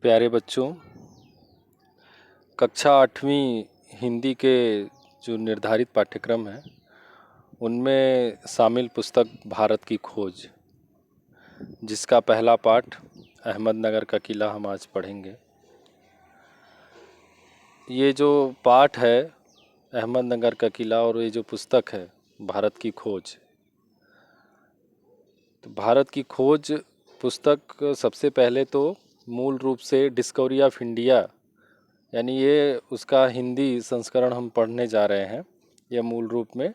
प्यारे बच्चों, कक्षा 8वीं हिंदी के जो निर्धारित पाठ्यक्रम है उनमें शामिल पुस्तक भारत की खोज, जिसका पहला पाठ अहमदनगर का किला हम आज पढ़ेंगे। ये जो पाठ है अहमदनगर का किला और ये जो पुस्तक है भारत की खोज, तो भारत की खोज पुस्तक सबसे पहले तो मूल रूप से डिस्कवरी ऑफ इंडिया, यानी ये उसका हिंदी संस्करण हम पढ़ने जा रहे हैं। यह मूल रूप में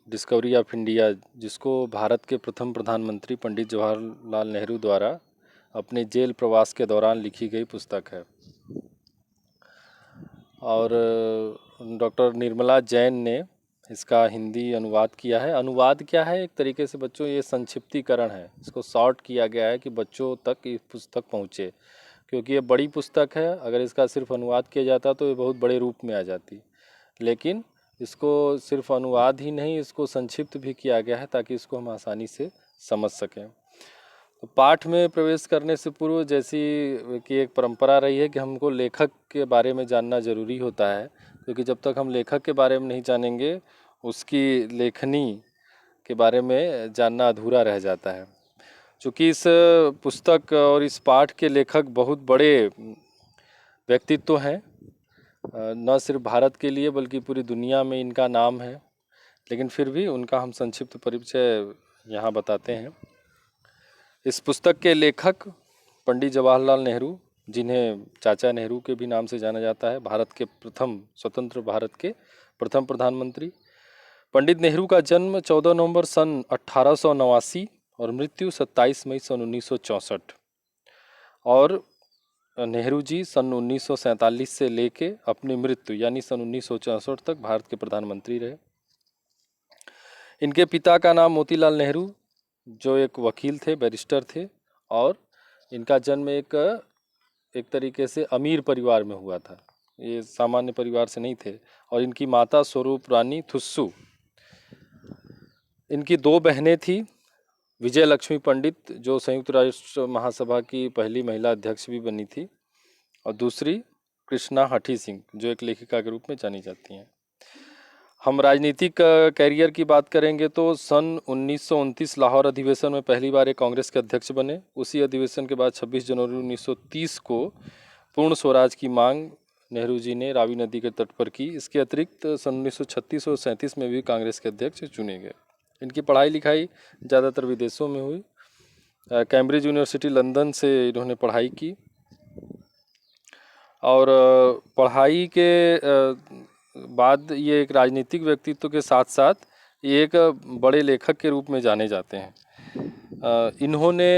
डिस्कवरी ऑफ इंडिया, जिसको भारत के प्रथम प्रधानमंत्री पंडित जवाहरलाल नेहरू द्वारा अपने जेल प्रवास के दौरान लिखी गई पुस्तक है। और डॉक्टर निर्मला जैन ने इसका हिंदी अनुवाद किया है। अनुवाद क्या है? एक तरीके से बच्चों ये संक्षिप्तीकरण है, इसको शॉर्ट किया गया है कि बच्चों तक ये पुस्तक पहुँचे, क्योंकि ये बड़ी पुस्तक है। अगर इसका सिर्फ अनुवाद किया जाता तो ये बहुत बड़े रूप में आ जाती, लेकिन इसको सिर्फ अनुवाद ही नहीं, इसको संक्षिप्त भी किया गया है ताकि इसको हम आसानी से समझ सकें। तो पाठ में प्रवेश करने से पूर्व जैसी कि एक परंपरा रही है कि हमको लेखक के बारे में जानना ज़रूरी होता है, क्योंकि जब तक हम लेखक के बारे में नहीं जानेंगे उसकी लेखनी के बारे में जानना अधूरा रह जाता है। चूँकि इस पुस्तक और इस पाठ के लेखक बहुत बड़े व्यक्तित्व हैं, न सिर्फ भारत के लिए बल्कि पूरी दुनिया में इनका नाम है, लेकिन फिर भी उनका हम संक्षिप्त परिचय यहाँ बताते हैं। इस पुस्तक के लेखक पंडित जवाहरलाल नेहरू, जिन्हें चाचा नेहरू के भी नाम से जाना जाता है, भारत के प्रथम स्वतंत्र भारत के प्रथम प्रधानमंत्री। पंडित नेहरू का जन्म 14 नवंबर सन 1889 और मृत्यु 27 मई सन 1964। और नेहरू जी सन 1947 से लेके अपनी मृत्यु यानी सन 1964 तक भारत के प्रधानमंत्री रहे। इनके पिता का नाम मोतीलाल नेहरू, जो एक वकील थे, बैरिस्टर थे, और इनका जन्म एक तरीके से अमीर परिवार में हुआ था, ये सामान्य परिवार से नहीं थे। और इनकी माता स्वरूप रानी थुस्सू। इनकी दो बहनें थी, विजय लक्ष्मी पंडित, जो संयुक्त राष्ट्र महासभा की पहली महिला अध्यक्ष भी बनी थी, और दूसरी कृष्णा हठी सिंह, जो एक लेखिका के रूप में जानी जाती हैं। हम राजनीतिक कैरियर की बात करेंगे तो सन 1929 लाहौर अधिवेशन में पहली बार एक कांग्रेस के अध्यक्ष बने। उसी अधिवेशन के बाद 26 जनवरी 1930 को पूर्ण स्वराज की मांग नेहरू जी ने रावी नदी के तट पर की। इसके अतिरिक्त सन 1936 और 37 में भी कांग्रेस के अध्यक्ष चुने गए। इनकी पढ़ाई लिखाई ज़्यादातर विदेशों में हुई। कैम्ब्रिज यूनिवर्सिटी लंदन से इन्होंने पढ़ाई की, और पढ़ाई के बाद ये एक राजनीतिक व्यक्तित्व के साथ साथ ये एक बड़े लेखक के रूप में जाने जाते हैं। इन्होंने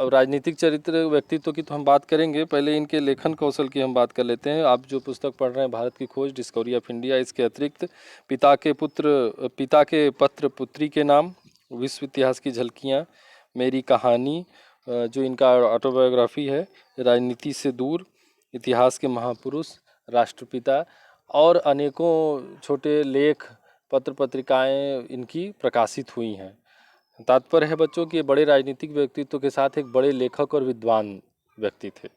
राजनीतिक चरित्र व्यक्तित्व की तो हम बात करेंगे, पहले इनके लेखन कौशल की हम बात कर लेते हैं। आप जो पुस्तक पढ़ रहे हैं भारत की खोज, डिस्कवरी ऑफ इंडिया, इसके अतिरिक्त पिता के पत्र पुत्री के नाम, विश्व इतिहास की झलकियाँ, मेरी कहानी, जो इनका ऑटोबायोग्राफी है, राजनीति से दूर, इतिहास के महापुरुष, राष्ट्रपिता, और अनेकों छोटे लेख, पत्र पत्रिकाएं इनकी प्रकाशित हुई हैं। तात्पर्य है बच्चों कि ये बड़े राजनीतिक व्यक्तित्व के साथ एक बड़े लेखक और विद्वान व्यक्ति थे।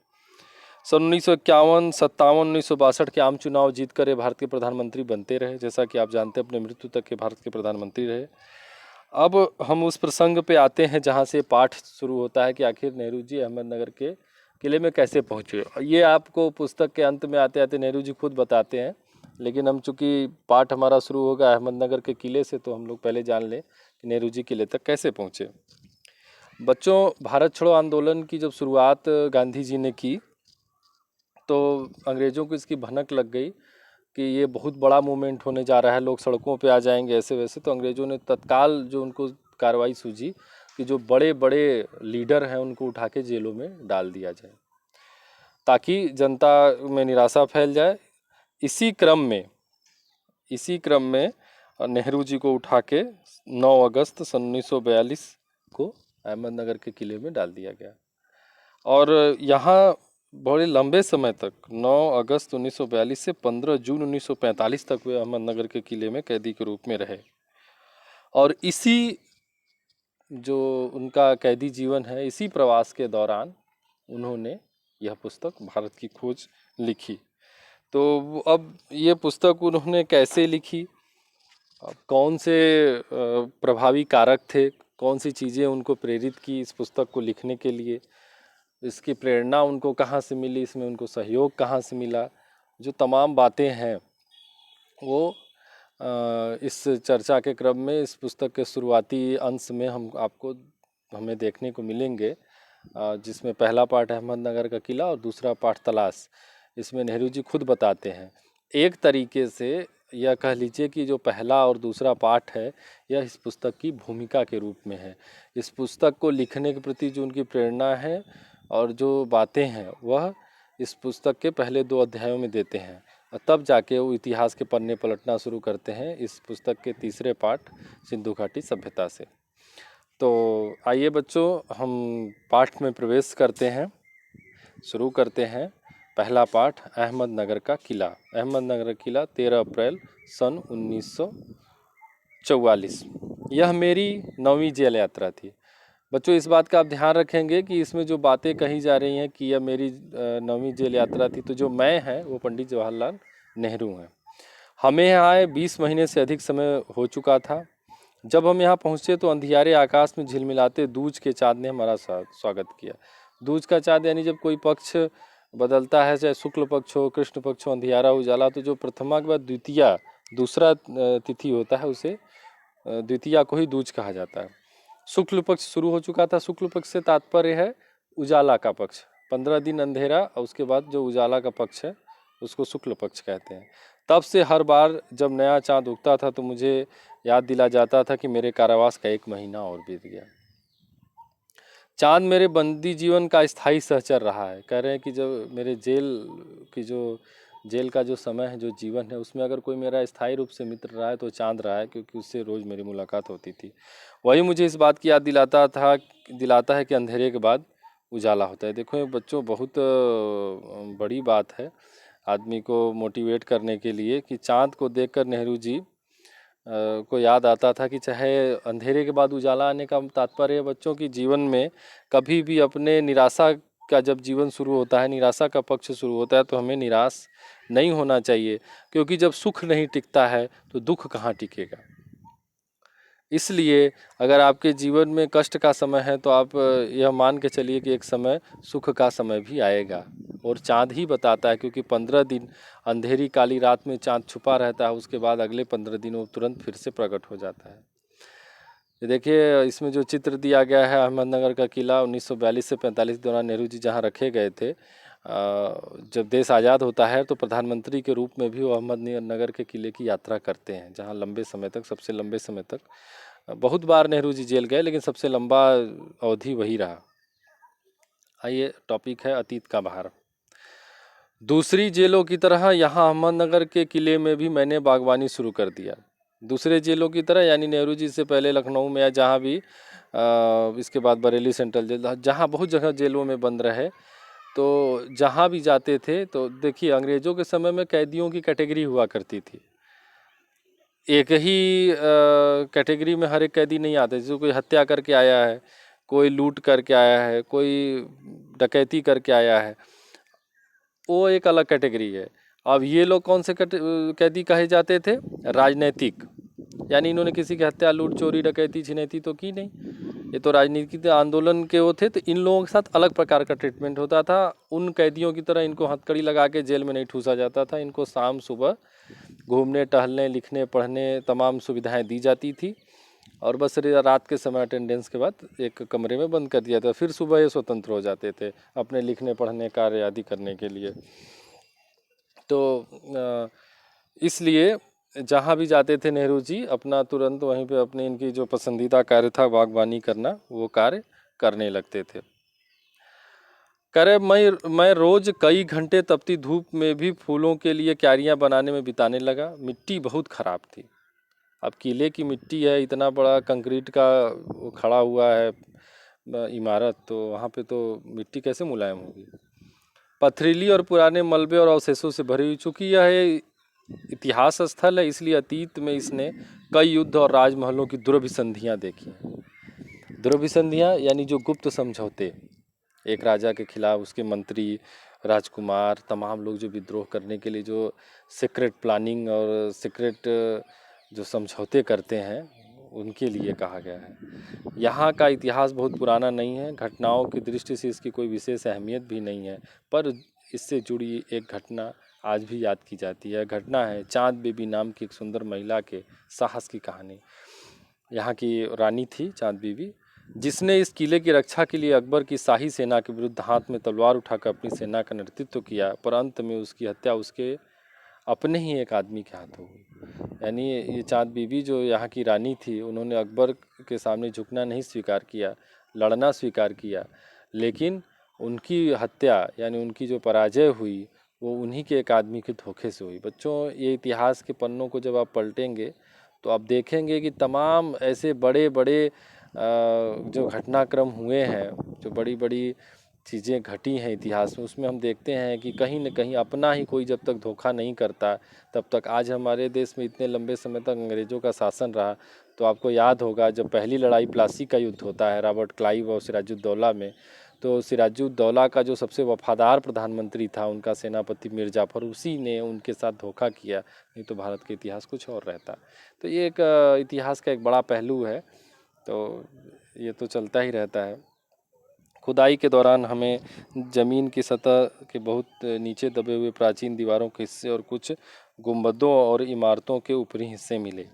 सन 1951, 57, 1962 के आम चुनाव जीतकर ये भारत के प्रधानमंत्री बनते रहे। जैसा कि आप जानते हैं, अपने मृत्यु तक के भारत के प्रधानमंत्री रहे। अब हम उस प्रसंग पे आते हैं जहाँ से पाठ शुरू होता है कि आखिर नेहरू जी अहमदनगर के किले में कैसे पहुँचे। ये आपको पुस्तक के अंत में आते आते नेहरू जी खुद बताते हैं, लेकिन हम चूँकि पाठ हमारा शुरू होगा अहमदनगर के किले से, तो हम लोग पहले जान लें कि नेहरू जी किले तक कैसे पहुँचे। बच्चों, भारत छोड़ो आंदोलन की जब शुरुआत गांधी जी ने की तो अंग्रेज़ों को इसकी भनक लग गई कि ये बहुत बड़ा मूवमेंट होने जा रहा है, लोग सड़कों पे आ जाएंगे ऐसे वैसे। तो अंग्रेज़ों ने तत्काल जो उनको कार्रवाई सूझी कि जो बड़े बड़े लीडर हैं उनको उठा के जेलों में डाल दिया जाए, ताकि जनता में निराशा फैल जाए। इसी क्रम में नेहरू जी को उठा के 9 अगस्त सन 1942 को अहमदनगर के किले में डाल दिया गया। और यहाँ बड़े लंबे समय तक 9 अगस्त 1942 से 15 जून 1945 तक वे अहमदनगर के किले में कैदी के रूप में रहे। और इसी जो उनका कैदी जीवन है, इसी प्रवास के दौरान उन्होंने यह पुस्तक भारत की खोज लिखी। तो अब ये पुस्तक उन्होंने कैसे लिखी, अब कौन से प्रभावी कारक थे, कौन सी चीज़ें उनको प्रेरित की इस पुस्तक को लिखने के लिए, इसकी प्रेरणा उनको कहाँ से मिली, इसमें उनको सहयोग कहाँ से मिला, जो तमाम बातें हैं वो इस चर्चा के क्रम में इस पुस्तक के शुरुआती अंश में हमें देखने को मिलेंगे, जिसमें पहला पार्ट अहमदनगर का किला और दूसरा पार्ट तलाश। इसमें नेहरू जी खुद बताते हैं। एक तरीके से यह कह लीजिए कि जो पहला और दूसरा पार्ट है यह इस पुस्तक की भूमिका के रूप में है। इस पुस्तक को लिखने के प्रति जो उनकी प्रेरणा है और जो बातें हैं वह इस पुस्तक के पहले 2 अध्यायों में देते हैं, और तब जाके वो इतिहास के पन्ने पलटना शुरू करते हैं इस पुस्तक के तीसरे पार्ट सिंधु घाटी सभ्यता से। तो आइए बच्चों, हम पाठ में प्रवेश करते हैं, शुरू करते हैं। पहला पाठ अहमदनगर का किला। अहमदनगर का किला 13 अप्रैल सन 1944। यह मेरी 9वीं जेल यात्रा थी। बच्चों इस बात का आप ध्यान रखेंगे कि इसमें जो बातें कही जा रही हैं कि यह मेरी 9वीं जेल यात्रा थी, तो जो मैं है वो पंडित जवाहरलाल नेहरू हैं। हमें यहाँ आए 20 महीने से अधिक समय हो चुका था। जब हम यहाँ पहुँचे तो अंधियारे आकाश में झिलमिलाते दूज के चाँद ने हमारा स्वागत किया। दूज का चाँद यानी जब कोई पक्ष बदलता है, चाहे शुक्ल पक्ष हो, कृष्ण पक्ष हो, अंधियारा उजाला, तो जो प्रथमा के बाद द्वितीया दूसरा तिथि होता है उसे द्वितीया को ही दूज कहा जाता है। शुक्ल पक्ष शुरू हो चुका था। शुक्ल पक्ष से तात्पर्य है उजाला का पक्ष। 15 दिन अंधेरा और उसके बाद जो उजाला का पक्ष है उसको शुक्ल पक्ष कहते हैं। तब से हर बार जब नया चाँद उगता था तो मुझे याद दिला जाता था कि मेरे कारावास का 1 महीना और बीत गया। चाँद मेरे बंदी जीवन का स्थायी सहचर रहा है। कह रहे हैं कि जब मेरे जेल का जो समय है, जो जीवन है, उसमें अगर कोई मेरा स्थायी रूप से मित्र रहा है तो चाँद रहा है, क्योंकि उससे रोज़ मेरी मुलाकात होती थी। वही मुझे इस बात की याद दिलाता है कि अंधेरे के बाद उजाला होता है। देखो ये बच्चों बहुत बड़ी बात है आदमी को मोटिवेट करने के लिए कि चाँद को देखकर नेहरू जी को याद आता था कि चाहे अंधेरे के बाद उजाला आने का तात्पर्य है बच्चों की जीवन में कभी भी अपने निराशा का जब जीवन शुरू होता है, निराशा का पक्ष शुरू होता है, तो हमें निराश नहीं होना चाहिए, क्योंकि जब सुख नहीं टिकता है तो दुख कहाँ टिकेगा। इसलिए अगर आपके जीवन में कष्ट का समय है तो आप यह मान के चलिए कि एक समय सुख का समय भी आएगा। और चाँद ही बताता है, क्योंकि 15 दिन अंधेरी काली रात में चाँद छुपा रहता है, उसके बाद अगले 15 दिनों तुरंत फिर से प्रकट हो जाता है। ये देखिए इसमें जो चित्र दिया गया है अहमदनगर का किला 1942 से 45 के दौरान नेहरू जी जहाँ रखे गए थे। जब देश आज़ाद होता है तो प्रधानमंत्री के रूप में भी वो अहमदनगर के किले की यात्रा करते हैं, जहाँ लंबे समय तक, सबसे लंबे समय तक, बहुत बार नेहरू जी जेल गए लेकिन सबसे लंबा अवधि वही रहा। आइए, टॉपिक है अतीत का भार। दूसरी जेलों की तरह यहाँ अहमदनगर के किले में भी मैंने बागवानी शुरू कर दिया। दूसरे जेलों की तरह यानी नेहरू जी से पहले लखनऊ में या जहाँ भी, इसके बाद बरेली सेंट्रल जेल, जहाँ बहुत जगह जेलों में बंद रहे, तो जहाँ भी जाते थे तो देखिए अंग्रेज़ों के समय में कैदियों की कैटेगरी हुआ करती थी। एक ही कैटेगरी में हर एक कैदी नहीं आते। जैसे कोई हत्या करके आया है, कोई लूट करके आया है, कोई डकैती करके आया है, वो एक अलग कैटेगरी है। अब ये लोग कौन से कैदी कहे जाते थे? राजनैतिक। यानी इन्होंने किसी की हत्या, लूट, चोरी, डकैती, छिनैती तो की नहीं, ये तो राजनीतिक आंदोलन के वो थे, तो इन लोगों के साथ अलग प्रकार का ट्रीटमेंट होता था। उन कैदियों की तरह इनको हथकड़ी लगा के जेल में नहीं ठूसा जाता था। इनको शाम सुबह घूमने, टहलने, लिखने, पढ़ने तमाम सुविधाएं दी जाती थी, और बस रात के समय अटेंडेंस के बाद एक कमरे में बंद कर दिया था। फिर सुबह ये स्वतंत्र हो जाते थे अपने लिखने, पढ़ने, कार्य आदि करने के लिए। तो इसलिए जहाँ भी जाते थे नेहरू जी अपना तुरंत वहीं पे अपने इनकी जो पसंदीदा कार्य था बागवानी करना, वो कार्य करने लगते थे। करे मैं रोज़ कई घंटे तपती धूप में भी फूलों के लिए क्यारियाँ बनाने में बिताने लगा। मिट्टी बहुत ख़राब थी। अब किले की मिट्टी है, इतना बड़ा कंक्रीट का वो खड़ा हुआ है इमारत, तो वहाँ पे तो मिट्टी कैसे मुलायम होगी। पथरीली और पुराने मलबे और अवशेषों से भरी हुई, चूँकि यह इतिहास स्थल है इसलिए अतीत में इसने कई युद्ध और राजमहलों की दुर्भिसंधियाँ देखी हैं। दुर्भिसंधियाँ यानी जो गुप्त समझौते, एक राजा के खिलाफ उसके मंत्री, राजकुमार, तमाम लोग जो विद्रोह करने के लिए जो सीक्रेट प्लानिंग और सीक्रेट जो समझौते करते हैं, उनके लिए कहा गया है। यहाँ का इतिहास बहुत पुराना नहीं है, घटनाओं की दृष्टि से इसकी कोई विशेष अहमियत भी नहीं है, पर इससे जुड़ी एक घटना आज भी याद की जाती है। घटना है चाँद बीबी नाम की एक सुंदर महिला के साहस की कहानी। यहाँ की रानी थी चाँद बीबी, जिसने इस किले की रक्षा के लिए अकबर की शाही सेना के विरुद्ध हाथ में तलवार उठाकर अपनी सेना का नेतृत्व किया, पर अंत में उसकी हत्या उसके अपने ही एक आदमी के हाथों हुई। यानी ये चाँद बीबी जो यहाँ की रानी थी, उन्होंने अकबर के सामने झुकना नहीं स्वीकार किया, लड़ना स्वीकार किया, लेकिन उनकी हत्या यानी उनकी जो पराजय हुई वो उन्हीं के एक आदमी के धोखे से हुई। बच्चों, ये इतिहास के पन्नों को जब आप पलटेंगे तो आप देखेंगे कि तमाम ऐसे बड़े बड़े जो घटनाक्रम हुए हैं, जो बड़ी बड़ी चीज़ें घटी हैं इतिहास में, उसमें हम देखते हैं कि कहीं न कहीं अपना ही कोई जब तक धोखा नहीं करता तब तक। आज हमारे देश में इतने लंबे समय तक अंग्रेज़ों का शासन रहा, तो आपको याद होगा जब पहली लड़ाई प्लासी का युद्ध होता है रॉबर्ट क्लाइव और सिराजुद्दौला में, तो सिराजुद्दौला का जो सबसे वफादार प्रधानमंत्री था, उनका सेनापति मीर जाफ़र, उसी ने उनके साथ धोखा किया, नहीं तो भारत का इतिहास कुछ और रहता। तो ये एक इतिहास का एक बड़ा पहलू है, तो ये तो चलता ही रहता है। खुदाई के दौरान हमें ज़मीन की सतह के बहुत नीचे दबे हुए प्राचीन दीवारों के हिस्से और कुछ गुंबदों और इमारतों के ऊपरी हिस्से मिले।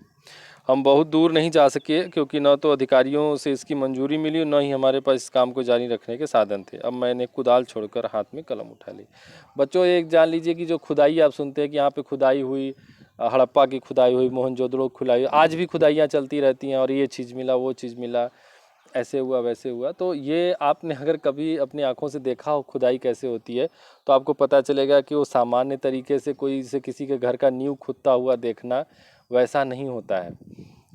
हम बहुत दूर नहीं जा सके क्योंकि न तो अधिकारियों से इसकी मंजूरी मिली और न ही हमारे पास इस काम को जारी रखने के साधन थे। अब मैंने कुदाल छोड़कर हाथ में कलम उठा ली। बच्चों, एक जान लीजिए कि जो खुदाई आप सुनते हैं कि यहाँ पे खुदाई हुई, हड़प्पा की खुदाई हुई, मोहनजोदड़ो की खुदाई, आज भी खुदाइयाँ चलती रहती हैं और ये चीज़ मिला, वो चीज़ मिला, ऐसे हुआ वैसे हुआ। तो ये आपने अगर कभी अपनी आंखों से देखा हो खुदाई कैसे होती है, तो आपको पता चलेगा कि वो सामान्य तरीके से कोई से किसी के घर का नींव खुदता हुआ देखना वैसा नहीं होता है।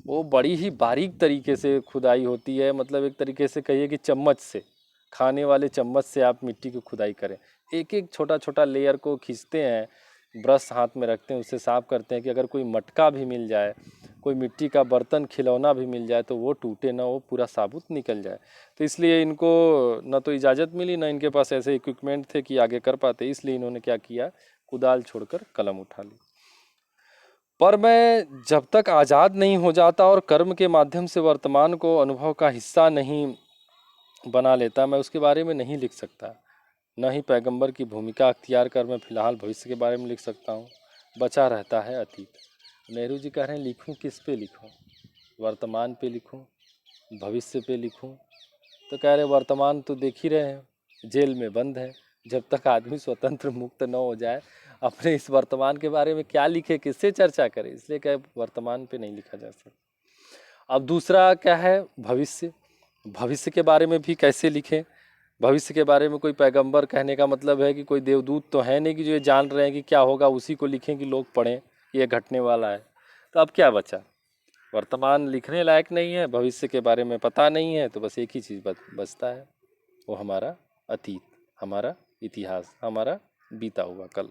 वो बड़ी ही बारीक तरीके से खुदाई होती है, मतलब एक तरीके से कहिए कि चम्मच से, खाने वाले चम्मच से आप मिट्टी की खुदाई करें। एक एक छोटा छोटा लेयर को खींचते हैं, ब्रश हाथ में रखते हैं, उससे साफ करते हैं कि अगर कोई मटका भी मिल जाए, कोई मिट्टी का बर्तन, खिलौना भी मिल जाए तो वो टूटे ना, वो पूरा साबुत निकल जाए। तो इसलिए इनको ना तो इजाज़त मिली, ना इनके पास ऐसे इक्विपमेंट थे कि आगे कर पाते, इसलिए इन्होंने क्या किया, कुदाल छोड़कर कलम उठा ली। पर मैं जब तक आज़ाद नहीं हो जाता और कर्म के माध्यम से वर्तमान को अनुभव का हिस्सा नहीं बना लेता, मैं उसके बारे में नहीं लिख सकता। न ही पैगंबर की भूमिका अख्तियार कर मैं फिलहाल भविष्य के बारे में लिख सकता हूँ। बचा रहता है अतीत। नेहरू जी कह रहे हैं लिखूं किस पे लिखूं, वर्तमान पे लिखूं, भविष्य पे लिखूं? तो कह रहे वर्तमान तो देख ही रहे हैं, जेल में बंद है। जब तक आदमी स्वतंत्र मुक्त न हो जाए, अपने इस वर्तमान के बारे में क्या लिखे, किससे चर्चा करे, इसलिए कहे वर्तमान पे नहीं लिखा जा सकता। अब दूसरा क्या है, भविष्य। भविष्य के बारे में भी कैसे लिखें? भविष्य के बारे में कोई पैगंबर कहने का मतलब है कि कोई देवदूत तो है नहीं कि जो ये जान रहे हैं कि क्या होगा उसी को लिखें कि लोग पढ़ें ये घटने वाला है। तो अब क्या बचा? वर्तमान लिखने लायक नहीं है, भविष्य के बारे में पता नहीं है, तो बस एक ही चीज़ बचता है, वो हमारा अतीत, हमारा इतिहास, हमारा बीता हुआ कल।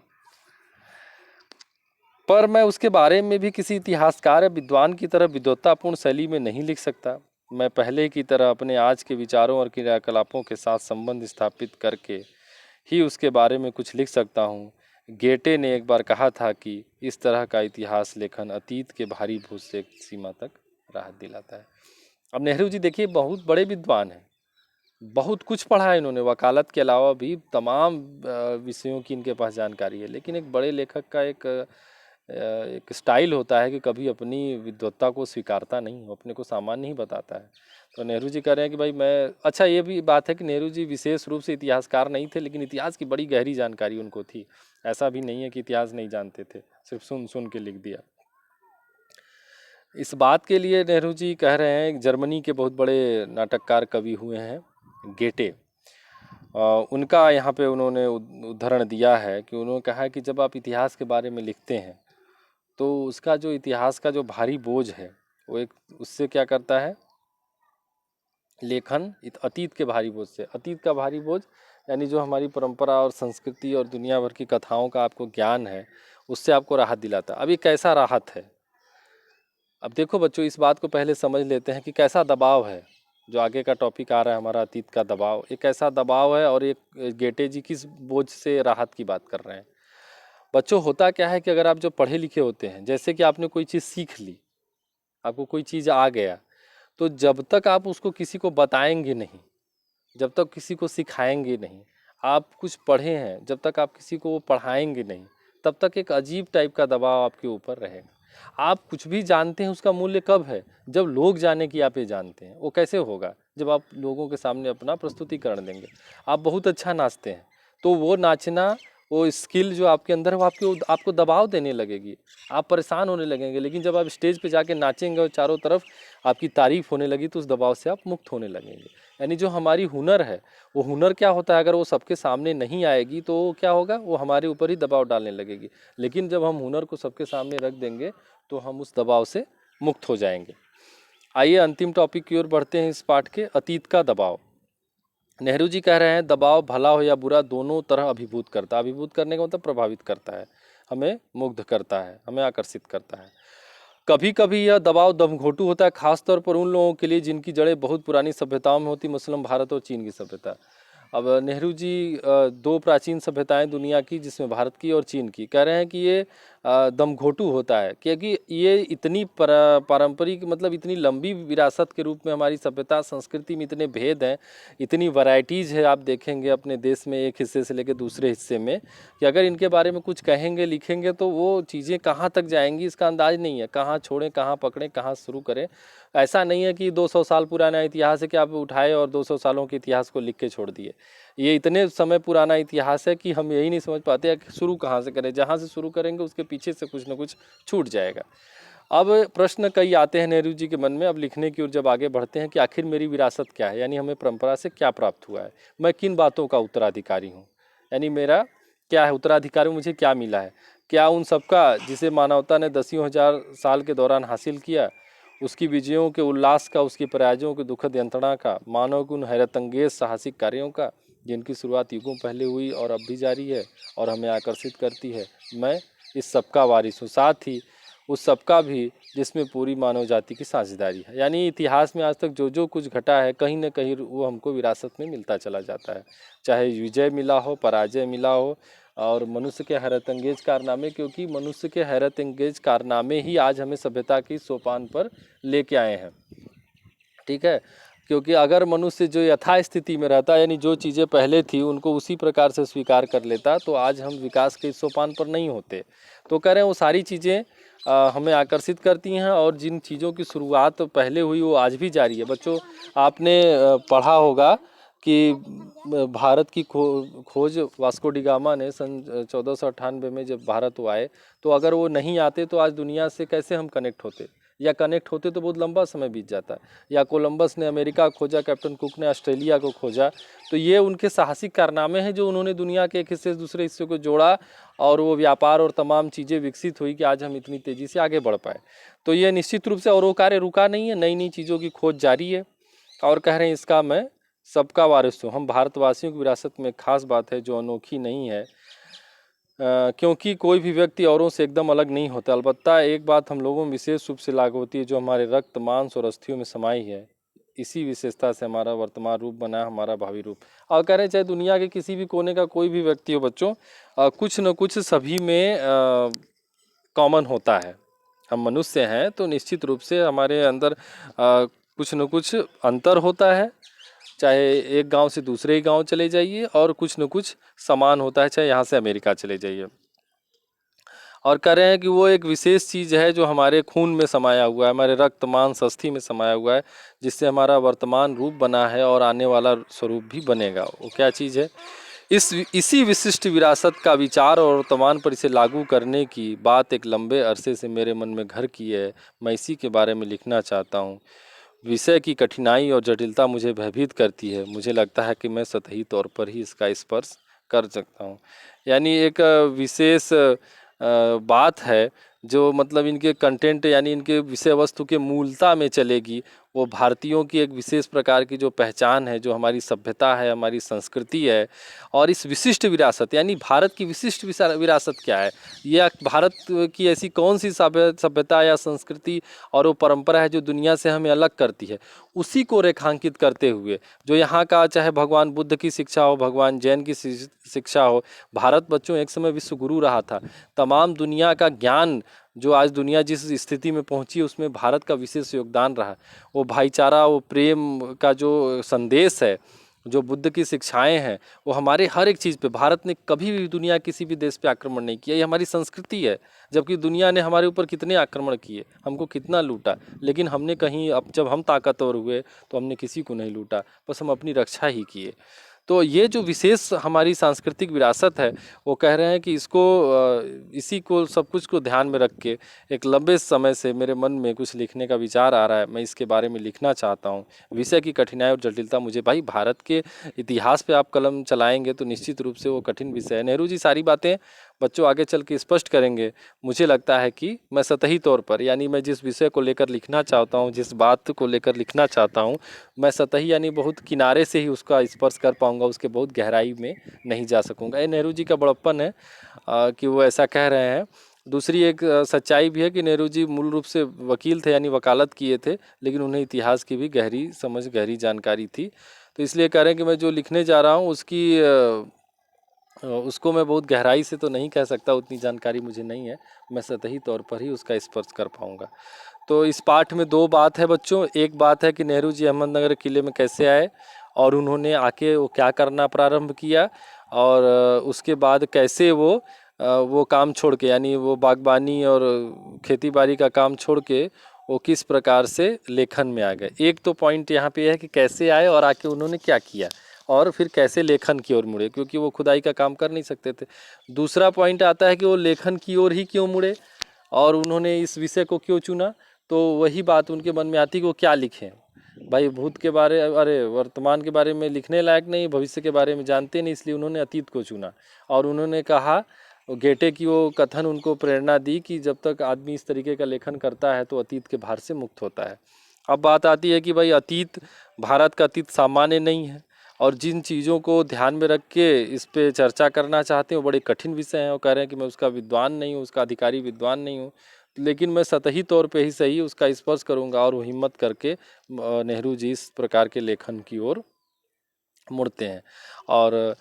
पर मैं उसके बारे में भी किसी इतिहासकार या विद्वान की तरह विद्वत्तापूर्ण शैली में नहीं लिख सकता। मैं पहले की तरह अपने आज के विचारों और क्रियाकलापों के साथ संबंध स्थापित करके ही उसके बारे में कुछ लिख सकता हूँ। गेटे ने एक बार कहा था कि इस तरह का इतिहास लेखन अतीत के भारी बोझ से एक सीमा तक राहत दिलाता है। अब नेहरू जी देखिए बहुत बड़े विद्वान हैं, बहुत कुछ पढ़ा है इन्होंने, वकालत के अलावा भी तमाम विषयों की इनके पास जानकारी है, लेकिन एक बड़े लेखक का एक स्टाइल होता है कि कभी अपनी विद्वत्ता को स्वीकारता नहीं, अपने को सामान्य ही बताता है। तो नेहरू जी कह रहे हैं कि भाई मैं, अच्छा ये भी बात है कि नेहरू जी विशेष रूप से इतिहासकार नहीं थे, लेकिन इतिहास की बड़ी गहरी जानकारी उनको थी। ऐसा भी नहीं है कि इतिहास नहीं जानते थे, सिर्फ सुन सुन के लिख दिया। इस बात के लिए नेहरू जी कह रहे हैं, जर्मनी के बहुत बड़े नाटककार कवि हुए हैं गेटे, उनका यहाँ पे उन्होंने उदाहरण दिया है कि उन्होंने कहा है कि जब आप इतिहास के बारे में लिखते हैं तो उसका जो इतिहास का जो भारी बोझ है वो एक उससे क्या करता है, लेखन अतीत के भारी बोझ से, अतीत का भारी बोझ यानी जो हमारी परंपरा और संस्कृति और दुनिया भर की कथाओं का आपको ज्ञान है, उससे आपको राहत दिलाता है। अब ये कैसा राहत है? अब देखो बच्चों, इस बात को पहले समझ लेते हैं कि कैसा दबाव है। जो आगे का टॉपिक आ रहा है हमारा, अतीत का दबाव, एक ऐसा दबाव है। और एक गेटे जी किस बोझ से राहत की बात कर रहे हैं। बच्चों, होता क्या है कि अगर आप जो पढ़े लिखे होते हैं, जैसे कि आपने कोई चीज़ सीख ली, आपको कोई चीज़ आ गया, तो जब तक आप उसको किसी को बताएंगे नहीं, जब तक किसी को सिखाएंगे नहीं, आप कुछ पढ़े हैं जब तक आप किसी को वो पढ़ाएंगे नहीं, तब तक एक अजीब टाइप का दबाव आपके ऊपर रहेगा। आप कुछ भी जानते हैं उसका मूल्य कब है? जब लोग जाने कि आप ये जानते हैं। वो कैसे होगा? जब आप लोगों के सामने अपना प्रस्तुतिकरण देंगे। आप बहुत अच्छा नाचते हैं, तो वो नाचना, वो स्किल जो आपके अंदर है, वो आपको दबाव देने लगेगी, आप परेशान होने लगेंगे। लेकिन जब आप स्टेज पे जाके नाचेंगे और चारों तरफ आपकी तारीफ होने लगी, तो उस दबाव से आप मुक्त होने लगेंगे। यानी जो हमारी हुनर है, वो हुनर क्या होता है, अगर वो सबके सामने नहीं आएगी तो क्या होगा, वो हमारे ऊपर ही दबाव डालने लगेगी। लेकिन जब हम हुनर को सबके सामने रख देंगे तो हम उस दबाव से मुक्त हो जाएंगे। आइए अंतिम टॉपिक की ओर बढ़ते हैं इस पाठ के, अतीत का दबाव। नेहरू जी कह रहे हैं, दबाव भला हो या बुरा दोनों तरह अभिभूत करता है। अभिभूत करने का मतलब प्रभावित करता है, हमें मुग्ध करता है, हमें आकर्षित करता है। कभी कभी यह दबाव दमघोटू होता है, खासतौर पर उन लोगों के लिए जिनकी जड़ें बहुत पुरानी सभ्यताओं में होती, मसलन भारत और चीन की सभ्यता। अब नेहरू जी दो प्राचीन सभ्यताएं दुनिया की, जिसमें भारत की और चीन की, कह रहे हैं कि ये दमघोटू होता है, क्योंकि ये इतनी पारंपरिक, मतलब इतनी लंबी विरासत के रूप में हमारी सभ्यता संस्कृति में इतने भेद हैं, इतनी वैरायटीज़ है। आप देखेंगे अपने देश में एक हिस्से से लेकर दूसरे हिस्से में, कि अगर इनके बारे में कुछ कहेंगे लिखेंगे तो वो चीज़ें कहाँ तक जाएंगी इसका अंदाज नहीं है, कहाँ छोड़ें, कहाँ पकड़ें, कहाँ शुरू करें। ऐसा नहीं है कि 200 साल पुराना इतिहास है कि आप उठाए और 200 सालों के इतिहास को लिख के छोड़ दिए। ये इतने समय पुराना इतिहास है कि हम यही नहीं समझ पाते कि शुरू कहाँ से करें। जहाँ से शुरू करेंगे उसके पीछे से कुछ ना कुछ छूट जाएगा। अब प्रश्न कई आते हैं नेहरू जी के मन में, अब लिखने की ओर जब आगे बढ़ते हैं, कि आखिर मेरी विरासत क्या है, यानी हमें परंपरा से क्या प्राप्त हुआ है, मैं किन बातों का उत्तराधिकारी हूँ, यानी मेरा क्या है उत्तराधिकारी, मुझे क्या मिला है, क्या उन सबका जिसे मानवता ने दसियों हजार साल के दौरान हासिल किया, उसकी विजयों के उल्लास का, उसकी पराजयों की दुखद यंत्रणा का, मानव के उन हैरतअंगेज साहसिक कार्यों का जिनकी शुरुआत युगों पहले हुई और अब भी जारी है और हमें आकर्षित करती है। मैं इस सबका वारिस हूँ, साथ ही उस सबका भी जिसमें पूरी मानव जाति की साझेदारी है। यानी इतिहास में आज तक जो जो कुछ घटा है, कहीं ना कहीं वो हमको विरासत में मिलता चला जाता है, चाहे विजय मिला हो, पराजय मिला हो, और मनुष्य के हैरतअंगेज कारनामे, क्योंकि मनुष्य के हैरतअंगेज कारनामे ही आज हमें सभ्यता की सोपान पर लेके आए हैं। ठीक है, क्योंकि अगर मनुष्य जो यथास्थिति में रहता, यानी जो चीज़ें पहले थी उनको उसी प्रकार से स्वीकार कर लेता, तो आज हम विकास के इस सोपान पर नहीं होते। तो कह रहे हैं वो सारी चीज़ें हमें आकर्षित करती हैं, और जिन चीज़ों की शुरुआत पहले हुई वो आज भी जारी है। बच्चों, आपने पढ़ा होगा कि भारत की खोज वास्को डी गामा ने सन 1498 में जब भारत वो आए, तो अगर वो नहीं आते तो आज दुनिया से कैसे हम कनेक्ट होते, या कनेक्ट होते तो बहुत लंबा समय बीत जाता। या कोलंबस ने अमेरिका खोजा, कैप्टन कुक ने ऑस्ट्रेलिया को खोजा, तो ये उनके साहसिक कारनामे हैं जो उन्होंने दुनिया के एक हिस्से से दूसरे हिस्से को जोड़ा, और वो व्यापार और तमाम चीज़ें विकसित हुई कि आज हम इतनी तेज़ी से आगे बढ़ पाए। तो ये निश्चित रूप से, और वो कार्य रुका नहीं है, नई नई चीज़ों की खोज जारी है। और कह रहे हैं इसका मैं सबका वारिस हूँ। हम भारतवासियों की विरासत में खास बात है जो अनोखी नहीं है, क्योंकि कोई भी व्यक्ति औरों से एकदम अलग नहीं होता। अलबत्ता एक बात हम लोगों में विशेष रूप से लागू होती है, जो हमारे रक्त, मांस और अस्थियों में समाई है। इसी विशेषता से हमारा वर्तमान रूप बना है, हमारा भावी रूप। और कह रहे हैं चाहे दुनिया के किसी भी कोने का कोई भी व्यक्ति हो बच्चों, कुछ न कुछ सभी में कॉमन होता है। हम मनुष्य हैं तो निश्चित रूप से हमारे अंदर कुछ न कुछ अंतर होता है, चाहे एक गांव से दूसरे गांव चले जाइए, और कुछ न कुछ समान होता है, चाहे यहाँ से अमेरिका चले जाइए। और कह रहे हैं कि वो एक विशेष चीज़ है जो हमारे खून में समाया हुआ है, हमारे रक्त, मांस, अस्थि में समाया हुआ है, जिससे हमारा वर्तमान रूप बना है और आने वाला स्वरूप भी बनेगा। वो क्या चीज़ है? इसी विशिष्ट विरासत का विचार और वर्तमान पर इसे लागू करने की बात एक लंबे अरसे से मेरे मन में घर की है। मैं इसी के बारे में लिखना चाहता हूँ। विषय की कठिनाई और जटिलता मुझे भयभीत करती है। मुझे लगता है कि मैं सतही तौर पर ही इसका स्पर्श कर सकता हूँ। यानी एक विशेष बात है जो मतलब इनके कंटेंट यानी इनके विषय वस्तु के मूलता में चलेगी, वो भारतीयों की एक विशेष प्रकार की जो पहचान है, जो हमारी सभ्यता है, हमारी संस्कृति है, और इस विशिष्ट विरासत यानी भारत की विशिष्ट विरासत क्या है, या भारत की ऐसी कौन सी सभ्यता या संस्कृति और वो परंपरा है जो दुनिया से हमें अलग करती है, उसी को रेखांकित करते हुए जो यहाँ का, चाहे भगवान बुद्ध की शिक्षा हो, भगवान जैन की शिक्षा हो, भारत बच्चों एक समय विश्व गुरु रहा था। तमाम दुनिया का ज्ञान जो आज दुनिया जिस स्थिति में पहुंची, उसमें भारत का विशेष योगदान रहा। वो भाईचारा, वो प्रेम का जो संदेश है, जो बुद्ध की शिक्षाएं हैं, वो हमारे हर एक चीज़ पे, भारत ने कभी भी दुनिया किसी भी देश पे आक्रमण नहीं किया, ये हमारी संस्कृति है। जबकि दुनिया ने हमारे ऊपर कितने आक्रमण किए, हमको कितना लूटा, लेकिन हमने कहीं, अब जब हम ताकतवर हुए तो हमने किसी को नहीं लूटा, बस हम अपनी रक्षा ही किए। तो ये जो विशेष हमारी सांस्कृतिक विरासत है, वो कह रहे हैं कि इसको इसी को, सब कुछ को ध्यान में रख के एक लंबे समय से मेरे मन में कुछ लिखने का विचार आ रहा है। मैं इसके बारे में लिखना चाहता हूँ। विषय की कठिनाई और जटिलता मुझे, भाई भारत के इतिहास पे आप कलम चलाएंगे तो निश्चित रूप से वो कठिन विषय है। नेहरू जी सारी बातें बच्चों आगे चल के स्पष्ट करेंगे। मुझे लगता है कि मैं सतही तौर पर, यानी मैं जिस विषय को लेकर लिखना चाहता हूँ, जिस बात को लेकर लिखना चाहता हूँ, मैं सतही यानी बहुत किनारे से ही उसका स्पर्श कर पाऊँगा, उसके बहुत गहराई में नहीं जा सकूँगा। ये नेहरू जी का बड़प्पन है कि वो ऐसा कह रहे हैं। दूसरी एक सच्चाई भी है कि नेहरू जी मूल रूप से वकील थे, यानी वकालत किए थे, लेकिन उन्हें इतिहास की भी गहरी समझ, गहरी जानकारी थी। तो इसलिए कह रहे हैं कि मैं जो लिखने जा रहा हूँ उसको मैं बहुत गहराई से तो नहीं कह सकता, उतनी जानकारी मुझे नहीं है, मैं सतही तौर पर ही उसका स्पर्श कर पाऊँगा। तो इस पाठ में दो बात है बच्चों। एक बात है कि नेहरू जी अहमदनगर किले में कैसे आए और उन्होंने आके वो क्या करना प्रारंभ किया, और उसके बाद कैसे वो काम छोड़ के, यानी वो बागबानी और खेती बाड़ी का काम छोड़ के वो किस प्रकार से लेखन में आ गए। एक तो पॉइंट यहाँ पे है कि कैसे आए और आके उन्होंने क्या किया, और फिर कैसे लेखन की ओर मुड़े, क्योंकि वो खुदाई का काम कर नहीं सकते थे। दूसरा पॉइंट आता है कि वो लेखन की ओर ही क्यों मुड़े और उन्होंने इस विषय को क्यों चुना। तो वही बात उनके मन में आती कि वो क्या लिखें। भाई भूत के बारे, अरे वर्तमान के बारे में लिखने लायक नहीं, भविष्य के बारे में जानते नहीं, इसलिए उन्होंने अतीत को चुना। और उन्होंने कहा, गेटे की वो कथन उनको प्रेरणा दी कि जब तक आदमी इस तरीके का लेखन करता है तो अतीत के भार से मुक्त होता है। अब बात आती है कि भाई अतीत, भारत का अतीत सामान्य नहीं है, और जिन चीज़ों को ध्यान में रख के इस पे चर्चा करना चाहते हैं वो बड़े कठिन विषय हैं। वो कह रहे हैं कि मैं उसका विद्वान नहीं हूँ, उसका अधिकारी विद्वान नहीं हूँ, लेकिन मैं सतही तौर पे ही सही उसका स्पर्श करूँगा। और वो हिम्मत करके नेहरू जी इस प्रकार के लेखन की ओर मुड़ते हैं, और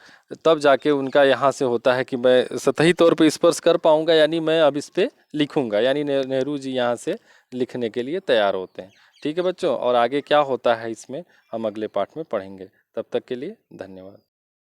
तब जाके उनका यहाँ से होता है कि मैं सतही तौर पे स्पर्श कर पाऊँगा, यानी मैं अब इस पे लिखूँगा, यानी नेहरू जी यहाँ से लिखने के लिए तैयार होते हैं। ठीक है बच्चों, और आगे क्या होता है इसमें हम अगले पाठ में पढ़ेंगे। तब तक के लिए धन्यवाद।